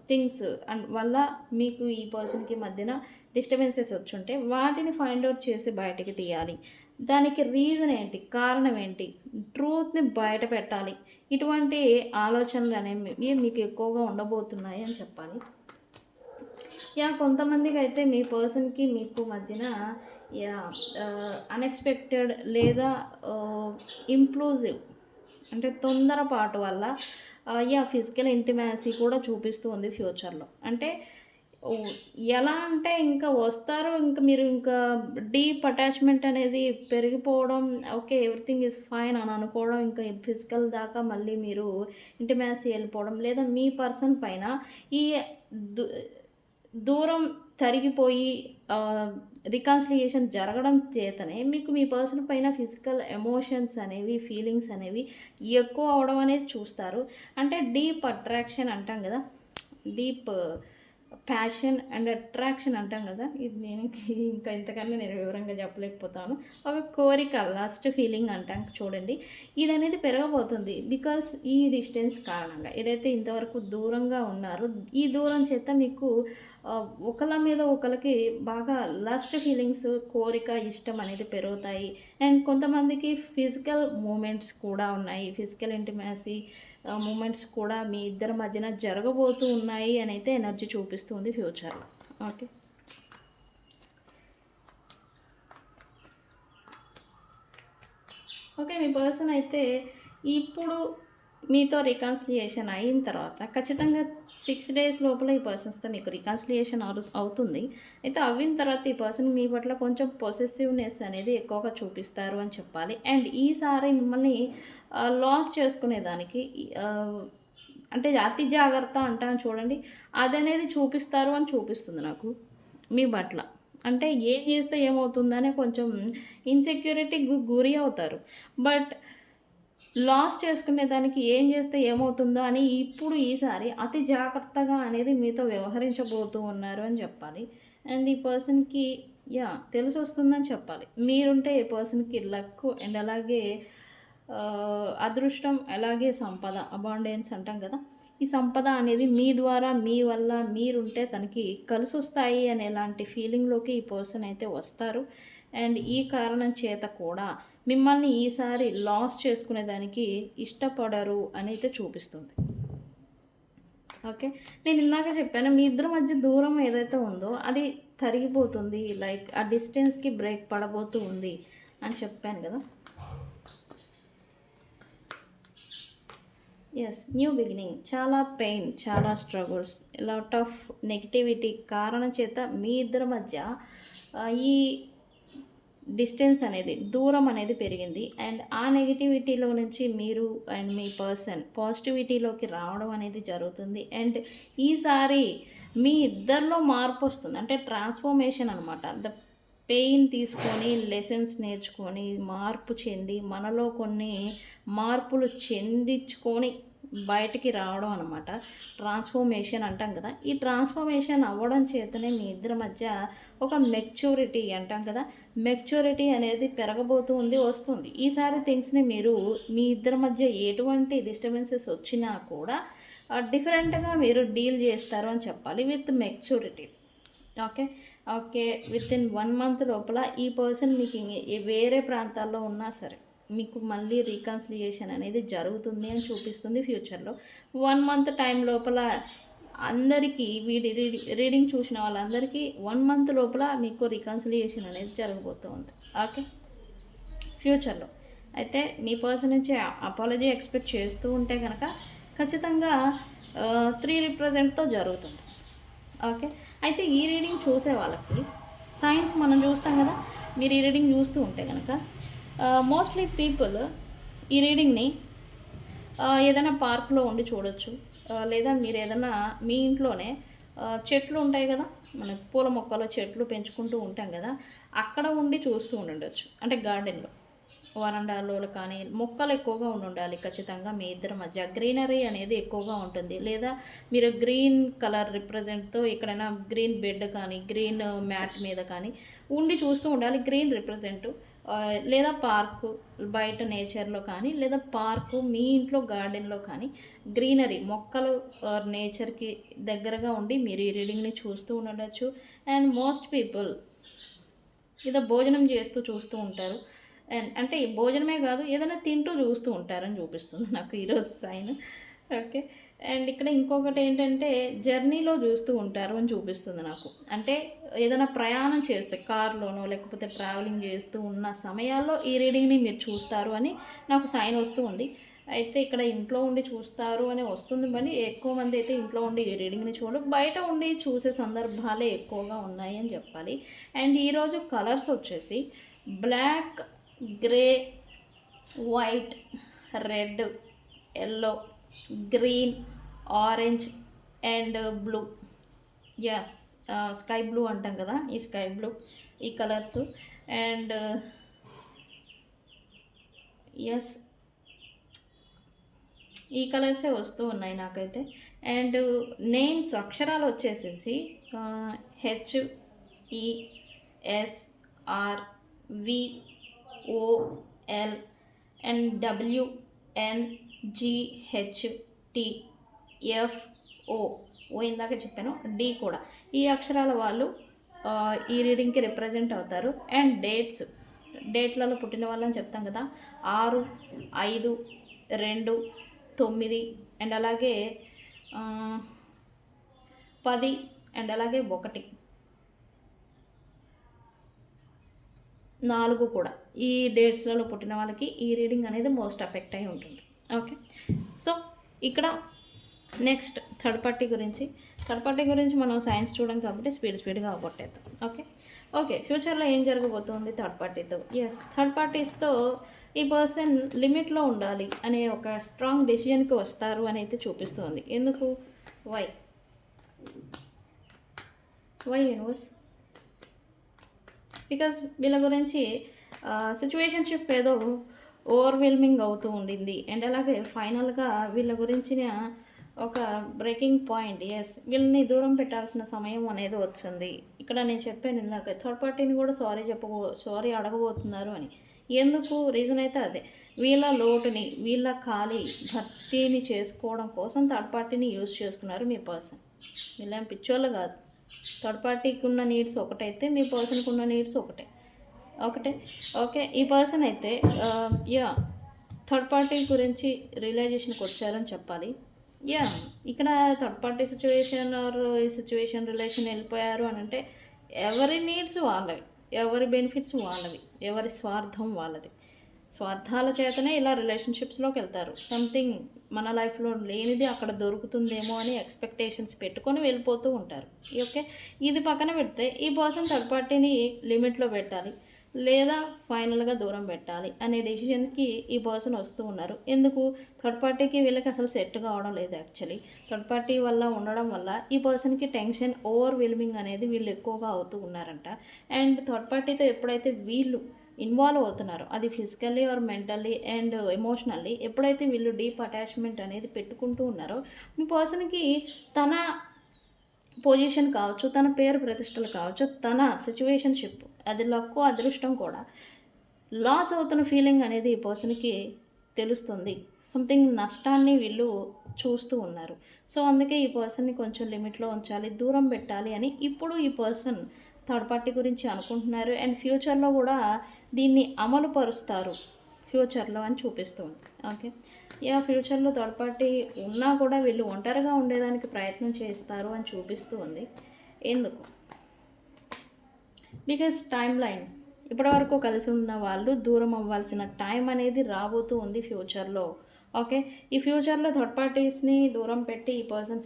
థింగ్స్ అండ్ వల్ల మీకు ఈ పర్సన్కి మధ్యన డిస్టర్బెన్సెస్ వచ్చుంటే వాటిని ఫైండ్ అవుట్ చేసి బయటికి తీయాలి. దానికి రీజన్ ఏంటి, కారణం ఏంటి, ట్రూత్ని బయట పెట్టాలి. ఇటువంటి ఆలోచనలు అనేవి మీకు ఎక్కువగా ఉండబోతున్నాయి అని చెప్పాలి. కొంతమందికి అయితే మీ పర్సన్కి మీకు మధ్యన అన్ఎక్స్పెక్టెడ్ లేదా ఇంప్లూజివ్ అంటే తొందరపాటు వల్ల ఫిజికల్ ఇంటిమాసీ కూడా చూపిస్తూ ఉంది ఫ్యూచర్లో. అంటే ఎలా అంటే ఇంకా వస్తారు, ఇంకా మీరు ఇంకా డీప్ అటాచ్మెంట్ అనేది పెరిగిపోవడం, ఓకే ఎవ్రీథింగ్ ఈజ్ ఫైన్ అని అనుకోవడం, ఇంకా ఫిజికల్ దాకా మళ్ళీ మీరు ఇంటిమాసీ వెళ్ళిపోవడం, లేదా మీ పర్సన్ పైన ఈ దూరం తరిగిపోయి రికన్సిలియేషన్ జరగడం చేతనే మీకు మీ పర్సన్ పైన ఫిజికల్ ఎమోషన్స్ అనేవి ఫీలింగ్స్ అనేవి ఎక్కువ అవడం అనేది చూస్తారు. అంటే డీప్ అట్రాక్షన్ అంటాం కదా, డీప్ ప్యాషన్ అండ్ అట్రాక్షన్ అంటాం కదా, ఇది నేను ఇంకా ఇంతకన్నా నేను వివరంగా చెప్పలేకపోతాను. ఒక కోరిక లాస్ట్ ఫీలింగ్ అంటాం చూడండి, ఇది అనేది పెరగబోతుంది. బికాస్ ఈ డిస్టెన్స్ కారణంగా ఏదైతే ఇంతవరకు దూరంగా ఉన్నారో ఈ దూరం చేత మీకు ఒకళ్ళ మీద ఒకళ్ళకి బాగా లస్ట్ ఫీలింగ్స్, కోరిక, ఇష్టం అనేది పెరుగుతాయి. అండ్ కొంతమందికి ఫిజికల్ మూమెంట్స్ కూడా ఉన్నాయి. ఫిజికల్ ఇంటిమసీ మూమెంట్స్ కూడా మీ ఇద్దరి మధ్యన జరగబోతూ ఉన్నాయి అని అయితే ఎనర్జీ చూపిస్తుంది ఫ్యూచర్లో. ఓకే. ఓకే, మీ పర్సన్ అయితే ఇప్పుడు మీతో రికాన్సిలియేషన్ అయిన తర్వాత ఖచ్చితంగా 6 డేస్ లోపల ఈ పర్సన్స్తో మీకు రికాన్సిలియేషన్ అవుతుంది. అయితే అయిన తర్వాత ఈ పర్సన్ మీ పట్ల కొంచెం పొసెసివ్నెస్ అనేది ఎక్కువగా చూపిస్తారు అని చెప్పాలి. అండ్ ఈసారి మిమ్మల్ని లాస్ చేసుకునేదానికి అంటే అతి జాగ్రత్త అంటాను చూడండి, అదనేది చూపిస్తారు అని చూపిస్తుంది నాకు మీ పట్ల. అంటే ఏం చేస్తే ఏమవుతుందనే కొంచెం ఇన్సెక్యూరిటీకి గురి అవుతారు. బట్ లాస్ చేసుకునే దానికి ఏం చేస్తే ఏమవుతుందో అని ఇప్పుడు ఈసారి అతి జాగ్రత్తగా అనేది మీతో వ్యవహరించబోతూ ఉన్నారు అని చెప్పాలి. అండ్ ఈ పర్సన్కి తెలిసి వస్తుందని చెప్పాలి. మీరుంటే ఈ పర్సన్కి లక్ అండ్ అలాగే అదృష్టం, అలాగే సంపద, అబాండెన్స్ అంటాం కదా, ఈ సంపద అనేది మీ ద్వారా, మీ వల్ల, మీరుంటే తనకి కలిసి వస్తాయి అనేలాంటి ఫీలింగ్లోకి ఈ పర్సన్ అయితే వస్తారు. అండ్ ఈ కారణం చేత కూడా మిమ్మల్ని ఈసారి లాస్ చేసుకునేదానికి ఇష్టపడరు అని అయితే చూపిస్తుంది. ఓకే, నేను ఇందాక చెప్పాను మీ ఇద్దరి మధ్య దూరం ఏదైతే ఉందో అది తరిగిపోతుంది, లైక్ ఆ డిస్టెన్స్కి బ్రేక్ పడబోతూ ఉంది అని చెప్పాను కదా. ఎస్, న్యూ బిగినింగ్, చాలా పెయిన్, చాలా స్ట్రగుల్స్, లాట్ ఆఫ్ నెగిటివిటీ కారణం చేత మీ ఇద్దరి మధ్య ఈ డిస్టెన్స్ అనేది, దూరం అనేది పెరిగింది. అండ్ ఆ నెగిటివిటీలో నుంచి మీరు అండ్ మీ పర్సన్ పాజిటివిటీలోకి రావడం అనేది జరుగుతుంది. అండ్ ఈసారి మీ ఇద్దరిలో మార్పు వస్తుంది, అంటే ట్రాన్స్ఫర్మేషన్ అనమాట. ద పెయిన్ తీసుకొని లెసన్స్ నేర్చుకొని మార్పు చెంది మనలో కొన్ని మార్పులు చెందించుకొని బయటికి రావడం అనమాట ట్రాన్స్ఫర్మేషన్ అంటాం కదా. ఈ ట్రాన్స్ఫర్మేషన్ అవ్వడం చేతనే మీ ఇద్దరి మధ్య ఒక మెచ్యూరిటీ అంటాం కదా, మెచ్యూరిటీ అనేది పెరగబోతూ ఉంది, వస్తుంది. ఈసారి థింగ్స్ని మీరు మీ ఇద్దరి మధ్య ఎటువంటి డిస్టర్బెన్సెస్ వచ్చినా కూడా డిఫరెంట్గా మీరు డీల్ చేస్తారు అని చెప్పాలి, with maturity. Okay, with in 1 month లోపల ఈ పర్సన్ మీకు వేరే ప్రాంతాల్లో ఉన్నా సరే మీకు మళ్ళీ రీకన్సిలియేషన్ అనేది జరుగుతుంది అని చూపిస్తుంది ఫ్యూచర్లో. 1 మంత్ టైం లోపల అందరికీ రీడింగ్ చూసిన వాళ్ళందరికీ 1 మంత్ లోపల మీకు రీకన్సిలియేషన్ అనేది జరగబోతుంది. ఓకే, ఫ్యూచర్లో అయితే మీ పర్సన్ నుంచి అపాలజీ ఎక్స్పెక్ట్ చేస్తూ ఉంటే కనుక ఖచ్చితంగా 3 రిప్రజెంట్తో జరుగుతుంది. ఓకే, అయితే ఈ రీడింగ్ చూసే వాళ్ళకి సైన్స్ మనం చూస్తాం కదా, మీరు ఈ రీడింగ్ చూస్తూ ఉంటే కనుక మోస్ట్లీ పీపుల్ ఈ రీడింగ్ని ఏదైనా పార్క్లో ఉండి చూడొచ్చు, లేదా మీరు ఏదైనా మీ ఇంట్లోనే చెట్లు ఉంటాయి కదా, మన పూల మొక్కలు చెట్లు పెంచుకుంటూ ఉంటాం కదా, అక్కడ ఉండి చూస్తూ ఉండొచ్చు. అంటే గార్డెన్లో, వరండాలో కానీ మొక్కలు ఎక్కువగా ఉండాలి ఖచ్చితంగా. మీ ఇద్దరి మధ్య గ్రీనరీ అనేది ఎక్కువగా ఉంటుంది. లేదా మీరు గ్రీన్ కలర్ రిప్రజెంట్తో ఎక్కడైనా గ్రీన్ బెడ్ కానీ గ్రీన్ మ్యాట్ మీద కానీ ఉండి చూస్తూ ఉండాలి, గ్రీన్ రిప్రజెంట్. లేదా పార్కు బయట నేచర్లో కానీ, లేదా పార్కు మీ ఇంట్లో గార్డెన్లో కానీ గ్రీనరీ మొక్కలు నేచర్కి దగ్గరగా ఉండి మీరు ఈ రీడింగ్ని చూస్తూ ఉండవచ్చు. అండ్ మోస్ట్ పీపుల్ ఏదో భోజనం చేస్తూ చూస్తూ ఉంటారు. అండ్ అంటే భోజనమే కాదు, ఏదైనా తింటూ చూస్తూ ఉంటారని చూపిస్తుంది నాకు ఈరోజు సైన్. ఓకే, అండ్ ఇక్కడ ఇంకొకటి ఏంటంటే జర్నీలో చూస్తూ ఉంటారు అని చూపిస్తుంది నాకు. అంటే ఏదైనా ప్రయాణం చేస్తే కార్లోనో లేకపోతే ట్రావెలింగ్ చేస్తూ ఉన్న సమయాల్లో ఈ రీడింగ్ని మీరు చూస్తారు అని నాకు సైన్ వస్తూ ఉంది. అయితే ఇక్కడ ఇంట్లో ఉండి చూస్తారు అని వస్తుంది, కానీ ఎక్కువ మంది అయితే ఇంట్లో ఉండి ఈ రీడింగ్ని చూడరు, బయట ఉండి చూసే సందర్భాలే ఎక్కువగా ఉన్నాయి అని చెప్పాలి. అండ్ ఈరోజు కలర్స్ వచ్చేసి black, grey, white, red, yellow, green, orange and blue. Yes, sky blue అంటాం కదా, ఈ స్కై బ్లూ, ఈ కలర్స్. అండ్ ఎస్, ఈ కలర్సే వస్తూ ఉన్నాయి నాకైతే. అండ్ నేమ్స్ అక్షరాలు వచ్చేసేసి HESRVOL అండ్ WNGHTFO ఓ ఇందాక చెప్పాను, డి కూడా. ఈ అక్షరాల వాళ్ళు ఈ రీడింగ్కి రిప్రజెంట్ అవుతారు. అండ్ డేట్లలో పుట్టిన వాళ్ళని చెప్తాం కదా, 6, 5, 2, 9 అండ్ అలాగే 10 అండ్ అలాగే 1, 4 కూడా. ఈ డేట్స్లలో పుట్టిన వాళ్ళకి ఈ రీడింగ్ అనేది మోస్ట్ ఎఫెక్ట్ అయి ఉంటుంది. ఓకే, సో ఇక్కడ నెక్స్ట్ థర్డ్ పార్టీ గురించి మనం సైన్స్ చూడడం కాబట్టి స్పీడ్గా కొట్టేద్దాం. ఓకే, ఫ్యూచర్లో ఏం జరగబోతుంది థర్డ్ పార్టీతో? థర్డ్ పార్టీస్తో ఈ పర్సన్ లిమిట్లో ఉండాలి అనే ఒక స్ట్రాంగ్ డెసిజన్కి వస్తారు అని అయితే చూపిస్తుంది. ఎందుకు? Why universe? బికాజ్ వీళ్ళ గురించి సిచ్యువేషన్షిప్ ఏదో ఓవర్వెల్మింగ్ అవుతూ ఉండింది. అండ్ అలాగే ఫైనల్గా వీళ్ళ గురించిన ఒక బ్రేకింగ్ పాయింట్, వీళ్ళని దూరం పెట్టాల్సిన సమయం అనేది వచ్చింది. ఇక్కడ నేను చెప్పాను ఇందాక, థర్డ్ పార్టీని కూడా సారీ అడగబోతున్నారు అని. ఎందుకు? రీజన్ అయితే అదే, వీళ్ళ లోటుని, వీళ్ళ ఖాళీ భర్తీని చేసుకోవడం కోసం థర్డ్ పార్టీని యూజ్ చేసుకున్నారు మీ పర్సన్. వీళ్ళేం పిచ్చోళ్ళు కాదు. థర్డ్ పార్టీకి ఉన్న నీడ్స్ ఒకటైతే మీ పర్సన్కి ఉన్న నీడ్స్ ఒకటే. ఓకే, ఈ పర్సన్ అయితే థర్డ్ పార్టీ గురించి రియలైజేషన్కి వచ్చారని చెప్పాలి. ఇక్కడ థర్డ్ పార్టీ సిచ్యువేషన్ ఈ సిచ్యువేషన్ రిలేషన్ వెళ్ళిపోయారు అని అంటే ఎవరి నీడ్స్ వాళ్ళవి, ఎవరి బెనిఫిట్స్ వాళ్ళవి, ఎవరి స్వార్థం వాళ్ళది. స్వార్థాల చేతనే ఇలా రిలేషన్షిప్స్లోకి వెళ్తారు. సంథింగ్ మన లైఫ్లో లేనిది అక్కడ దొరుకుతుందేమో అని ఎక్స్పెక్టేషన్స్ పెట్టుకొని వెళ్ళిపోతూ ఉంటారు. ఓకే, ఇది పక్కన పెడితే ఈ పర్సన్ థర్డ్ పార్టీని లిమిట్లో పెట్టాలి లేదా ఫైనల్గా దూరం పెట్టాలి అనే డెసిషన్కి ఈ పర్సన్ వస్తూ ఉన్నారు. ఎందుకు? థర్డ్ పార్టీకి వీళ్ళకి అసలు సెట్ కావడం లేదు. యాక్చువల్లీ థర్డ్ పార్టీ వల్ల ఉండడం వల్ల ఈ పర్సన్కి టెన్షన్, ఓవర్వెల్మింగ్ అనేది వీళ్ళు ఎక్కువగా అవుతూ ఉన్నారంట. అండ్ థర్డ్ పార్టీతో ఎప్పుడైతే వీళ్ళు ఇన్వాల్వ్ అవుతున్నారు, అది physically or mentally and emotionally ఎప్పుడైతే వీళ్ళు డీప్ అటాచ్మెంట్ అనేది పెట్టుకుంటూ ఉన్నారో మీ పర్సన్కి తన పొజిషన్ కావచ్చు, తన పేరు ప్రతిష్టలు కావచ్చు, తన సిచ్యువేషన్షిప్, అది లక్కు అదృష్టం కూడా లాస్ అవుతున్న ఫీలింగ్ అనేది ఈ పర్సన్కి తెలుస్తుంది. సంథింగ్ నష్టాన్ని వీళ్ళు చూస్తూ ఉన్నారు. సో అందుకే ఈ పర్సన్ని కొంచెం లిమిట్లో ఉంచాలి, దూరం పెట్టాలి అని ఇప్పుడు ఈ పర్సన్ థర్డ్ పార్టీ గురించి అనుకుంటున్నారు. అండ్ ఫ్యూచర్లో కూడా దీన్ని అమలు పరుస్తారు ఫ్యూచర్లో అని చూపిస్తుంది. ఓకే, ఫ్యూచర్లో థర్డ్ పార్టీ ఉన్నా కూడా వీళ్ళు ఒంటరిగా ఉండేదానికి ప్రయత్నం చేస్తారు అని చూపిస్తూ ఉంది. ఎందుకు? బికాజ్ టైమ్ లైన్, ఇప్పటివరకు కలిసి ఉన్న వాళ్ళు దూరం అవ్వాల్సిన టైం అనేది రాబోతూ ఉంది ఫ్యూచర్లో. ఓకే, ఈ ఫ్యూచర్లో థర్డ్ పార్టీస్ని దూరం పెట్టి ఈ పర్సన్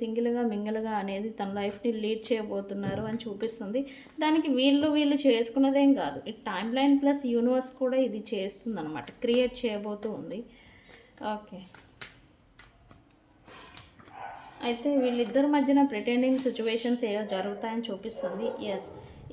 మింగిల్గా అనేది తన లైఫ్ని లీడ్ చేయబోతున్నారు అని చూపిస్తుంది. దానికి వీళ్ళు చేసుకున్నదేం కాదు, ఈ టైమ్ లైన్ ప్లస్ యూనివర్స్ కూడా ఇది చేస్తుంది అనమాట, క్రియేట్ చేయబోతూ ఉంది. ఓకే, అయితే వీళ్ళిద్దరి మధ్యన ప్రిటెండింగ్ సిచ్యువేషన్స్ ఏవో జరుగుతాయని చూపిస్తుంది.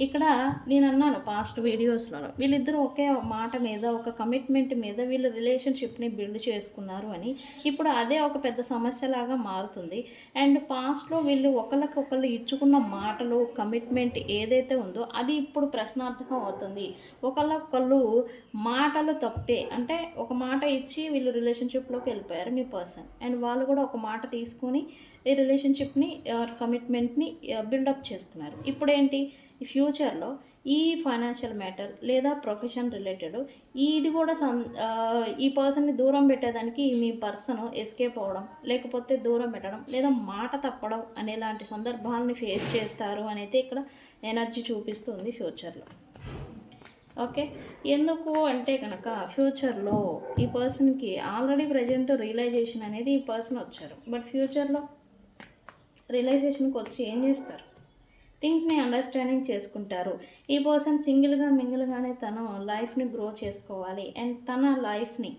ఇక్కడ నేను అన్నాను పాస్ట్ వీడియోస్లో, వీళ్ళిద్దరూ ఒకే మాట మీద, ఒక కమిట్మెంట్ మీద వీళ్ళు రిలేషన్షిప్ని బిల్డ్ చేసుకున్నారు అని. ఇప్పుడు అదే ఒక పెద్ద సమస్యలాగా మారుతుంది. అండ్ పాస్ట్లో వీళ్ళు ఒకళ్ళకొకళ్ళు ఇచ్చుకున్న మాటలు, కమిట్మెంట్ ఏదైతే ఉందో అది ఇప్పుడు ప్రశ్నార్థకం అవుతుంది. ఒకళ్ళకొకళ్ళు మాటలు తప్పే, అంటే ఒక మాట ఇచ్చి వీళ్ళు రిలేషన్షిప్లోకి వెళ్ళిపోయారు మీ పర్సన్, అండ్ వాళ్ళు కూడా ఒక మాట తీసుకొని ఈ రిలేషన్షిప్ని, కమిట్మెంట్ని బిల్డప్ చేసుకున్నారు. ఇప్పుడేంటి? ఈ ఫ్యూచర్లో ఈ ఫైనాన్షియల్ మ్యాటర్ లేదా ప్రొఫెషన్ రిలేటెడ్ ఇది కూడా ఈ పర్సన్ని దూరం పెట్టేదానికి మీ పర్సన్ ఎస్కేప్ అవ్వడం, లేకపోతే దూరం పెట్టడం లేదా మాట తప్పడం అనేలాంటి సందర్భాలని ఫేస్ చేస్తారు అని అయితే ఇక్కడ ఎనర్జీ చూపిస్తుంది ఫ్యూచర్లో. ఓకే, ఎందుకు అంటే కనుక ఫ్యూచర్లో ఈ పర్సన్కి ఆల్రెడీ ప్రజెంట్ రియలైజేషన్ అనేది ఈ పర్సన్ వచ్చారు, బట్ ఫ్యూచర్లో రియలైజేషన్కి వచ్చి ఏం చేస్తారు? థింగ్స్ని అండర్స్టాండింగ్ చేసుకుంటారు. ఈ పర్సన్ మింగిల్గానే తన లైఫ్ని గ్రో చేసుకోవాలి. అండ్ తన లైఫ్ని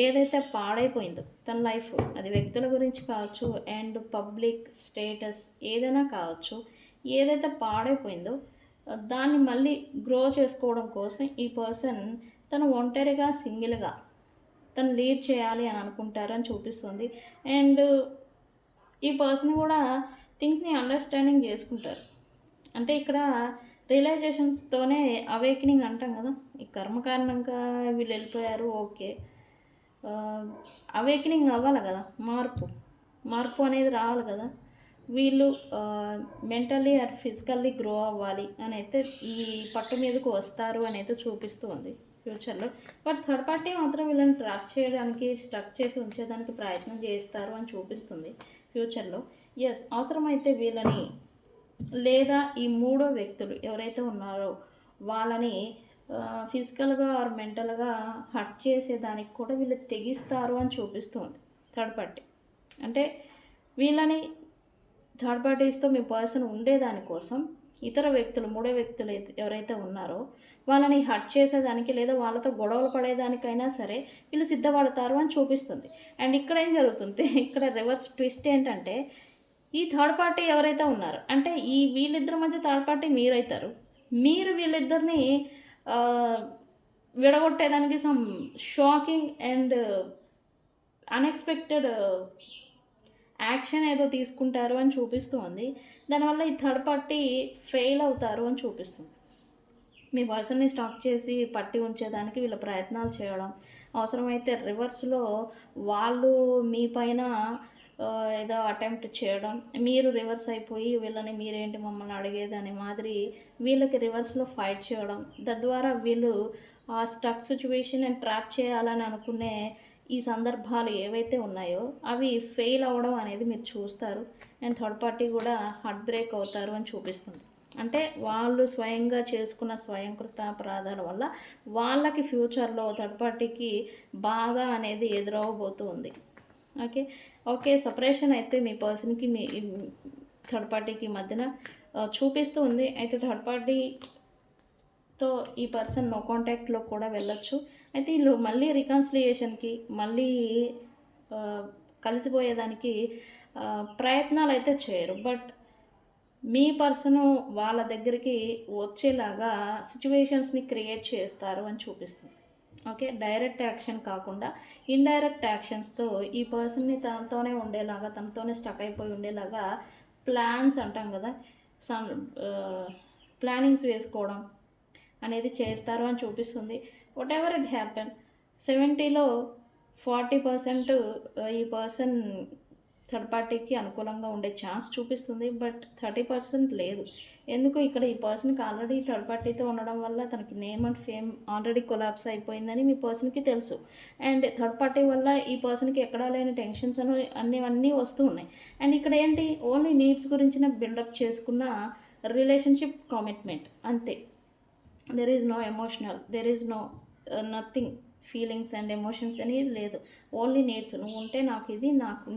ఏదైతే పాడైపోయిందో, తన లైఫ్ అది వ్యక్తుల గురించి కావచ్చు అండ్ పబ్లిక్ స్టేటస్ ఏదైనా కావచ్చు, ఏదైతే పాడైపోయిందో దాన్ని మళ్ళీ గ్రో చేసుకోవడం కోసం ఈ పర్సన్ తను ఒంటరిగా సింగిల్గా తను లీడ్ చేయాలి అని అనుకుంటారని చూపిస్తుంది. అండ్ ఈ పర్సన్ కూడా థింగ్స్ని అండర్స్టాండింగ్ చేసుకుంటారు. అంటే ఇక్కడ రియలైజేషన్స్తోనే అవేకనింగ్ అంటాం కదా, ఈ కర్మ కారణంగా వీళ్ళు వెళ్ళిపోయారు. ఓకే, అవేకనింగ్ అవ్వాలి కదా, మార్పు అనేది రావాలి కదా. వీళ్ళు మెంటల్లీ ఆర్ ఫిజికల్లీ గ్రో అవ్వాలి అని అయితే ఈ పట్టు మీదకు వస్తారు అని అయితే చూపిస్తూ ఉంది ఫ్యూచర్లో. బట్ థర్డ్ పార్టీ మాత్రం వీళ్ళని ట్రాప్ చేయడానికి, స్టక్ చేసి ఉంచేదానికి ప్రయత్నం చేస్తారు అని చూపిస్తుంది ఫ్యూచర్లో. ఎస్, అవసరమైతే వీళ్ళని లేదా ఈ మూడో వ్యక్తులు ఎవరైతే ఉన్నారో వాళ్ళని ఫిజికల్గా ఆర్ మెంటల్గా హర్ట్ చేసేదానికి కూడా వీళ్ళు తెగిస్తారు అని చూపిస్తుంది థర్డ్ పార్టీ. అంటే వీళ్ళని థర్డ్ పార్టీస్తో మీ పర్సన్ ఉండేదానికోసం ఇతర వ్యక్తులు, మూడో వ్యక్తులు ఎవరైతే ఉన్నారో వాళ్ళని హర్ట్ చేసేదానికి లేదా వాళ్ళతో గొడవలు పడేదానికైనా సరే వీళ్ళు సిద్ధపడతారు అని చూపిస్తుంది. అండ్ ఇక్కడ ఏం జరుగుతుంది, ఇక్కడ రివర్స్ ట్విస్ట్ ఏంటంటే ఈ థర్డ్ పార్టీ ఎవరైతే ఉన్నారో, అంటే ఈ వీళ్ళిద్దరి మధ్య థర్డ్ పార్టీ మీరవుతారు. మీరు వీళ్ళిద్దరిని విడగొట్టేదానికి some shocking and unexpected action ఏదో తీసుకుంటారు అని చూపిస్తూ ఉంది. దానివల్ల ఈ థర్డ్ పార్టీ ఫెయిల్ అవుతారు అని చూపిస్తుంది. మీ పర్సన్ని స్టాక్ చేసి పట్టి ఉంచేదానికి వీళ్ళ ప్రయత్నాలు చేయడం, అవసరమైతే రివర్స్లో వాళ్ళు మీ పైన ఏదో అటెంప్ట్ చేయడం, మీరు రివర్స్ అయిపోయి వీళ్ళని మీరేంటి మమ్మల్ని అడిగేదని మాదిరి వీళ్ళకి రివర్స్లో ఫైట్ చేయడం, తద్వారా వీళ్ళు ఆ స్టక్ సిచ్యువేషన్ అండ్ ట్రాప్ చేయాలని అనుకునే ఈ సందర్భాలు ఏవైతే ఉన్నాయో అవి ఫెయిల్ అవ్వడం అనేది మీరు చూస్తారు. అండ్ థర్డ్ పార్టీ కూడా హార్ట్ బ్రేక్ అవుతారు అని చూపిస్తుంది. అంటే వాళ్ళు స్వయంగా చేసుకున్న స్వయంకృత అపరాధాల వల్ల వాళ్ళకి ఫ్యూచర్లో థర్డ్ పార్టీకి బాధ అనేది ఎదురవబోతుంది. ఓకే సపరేషన్ అయితే మీ పర్సన్కి మీ థర్డ్ పార్టీకి మధ్యన చూపిస్తూ ఉంది. అయితే థర్డ్ పార్టీతో ఈ పర్సన్ నో కాంటాక్ట్లో కూడా వెళ్ళొచ్చు. అయితే వీళ్ళు మళ్ళీ రికన్సిలియేషన్కి, మళ్ళీ కలిసిపోయేదానికి ప్రయత్నాలు అయితే చేయరు. బట్ మీ పర్సను వాళ్ళ దగ్గరికి వచ్చేలాగా సిచ్యువేషన్స్ని క్రియేట్ చేస్తారు అని చూపిస్తుంది. ఓకే, డైరెక్ట్ యాక్షన్ కాకుండా ఇండైరెక్ట్ యాక్షన్స్తో ఈ పర్సన్ని తనతోనే ఉండేలాగా, తనతోనే స్టక్ అయిపోయి ఉండేలాగా ప్లాన్స్ అంటాం కదా, ప్లానింగ్స్ వేసుకోవడం అనేది చేస్తారు అని చూపిస్తుంది. వాట్ ఎవర్ ఇట్ హ్యాపెన్, 70లో 40% ఈ పర్సన్ థర్డ్ పార్టీకి అనుకూలంగా ఉండే ఛాన్స్ చూపిస్తుంది. బట్ 30% లేదు. ఎందుకు, ఇక్కడ ఈ పర్సన్కి ఆల్రెడీ థర్డ్ పార్టీతో ఉండడం వల్ల తనకి name and fame already collapse అయిపోయిందని మీ పర్సన్కి తెలుసు. అండ్ థర్డ్ పార్టీ వల్ల ఈ పర్సన్కి ఎక్కడా లేని టెన్షన్స్ అన్నీ వస్తూ ఉన్నాయి. అండ్ ఇక్కడ ఏంటి, ఓన్లీ నీడ్స్ గురించిన బిల్డప్ చేసుకున్న రిలేషన్షిప్ కమిట్మెంట్ అంతే. There is no emotional, there is no nothing, feelings and emotions అనేది లేదు. ఓన్లీ నీడ్స్, నువ్వు ఉంటే నాకు ఇది,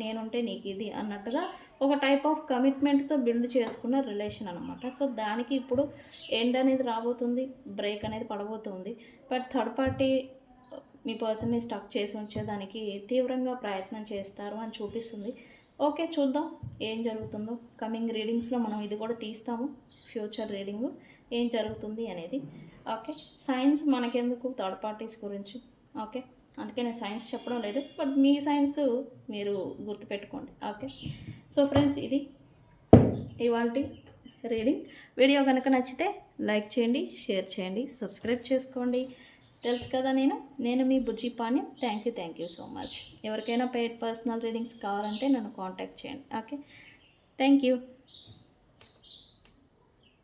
నేనుంటే నీకు ఇది అన్నట్టుగా ఒక టైప్ ఆఫ్ కమిట్మెంట్తో బిల్డ్ చేసుకున్న రిలేషన్ అనమాట. సో దానికి ఇప్పుడు ఎండ్ అనేది రాబోతుంది, బ్రేక్ అనేది పడబోతుంది. బట్ థర్డ్ పార్టీ మీ పర్సన్ని స్టక్ చేసి ఉంచేదానికి తీవ్రంగా ప్రయత్నం చేస్తారు అని చూపిస్తుంది. ఓకే, చూద్దాం ఏం జరుగుతుందో. కమింగ్ రీడింగ్స్లో మనం ఇది కూడా తీస్తాము, ఫ్యూచర్ రీడింగ్ ఏం జరుగుతుంది అనేది. ఓకే, సైన్స్ మనకెందుకు థర్డ్ పార్టీస్ గురించి. ఓకే, అందుకే నేను సైన్స్ చెప్పడం లేదు, బట్ మీ సైన్స్ మీరు గుర్తుపెట్టుకోండి. ఓకే, సో ఫ్రెండ్స్, ఇది ఇవాల్టి రీడింగ్. వీడియో కనుక నచ్చితే లైక్ చేయండి, షేర్ చేయండి, సబ్స్క్రైబ్ చేసుకోండి. తెలుసు కదా, నేను మీ Bujji Panyam. Thank you so much. ఎవరికైనా పెయిడ్ పర్సనల్ రీడింగ్స్ కావాలంటే నన్ను కాంటాక్ట్ చేయండి. Okay, thank you.